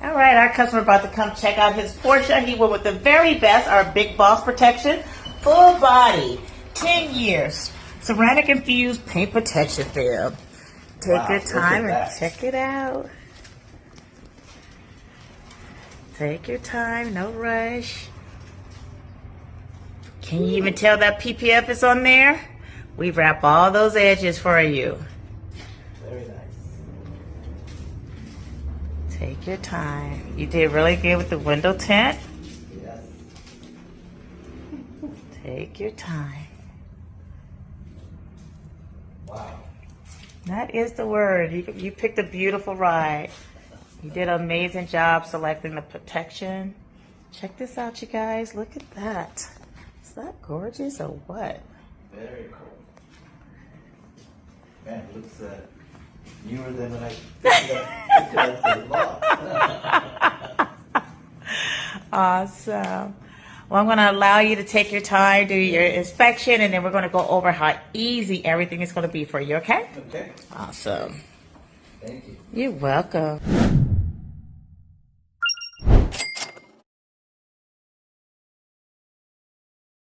All right, our customer about to come check out his Porsche. He went with the very best, our Big Boss protection, full body, 10 years, ceramic-infused paint protection film. Take your time and check it out. Take your time, no rush. Can you even tell that PPF is on there? We wrap all those edges for you. Very nice. Take your time. You did really good with the window tint. Yes. Take your time. Wow. That is the word. You picked a beautiful ride. You did an amazing job selecting the protection. Check this out, you guys. Look at that. Is that gorgeous or what? Very cool. Man, it looks newer than when I picked it up. Awesome. Well, I'm going to allow you to take your time, do your inspection, and then we're going to go over how easy everything is going to be for you, okay? Okay. Awesome. Thank you. You're welcome.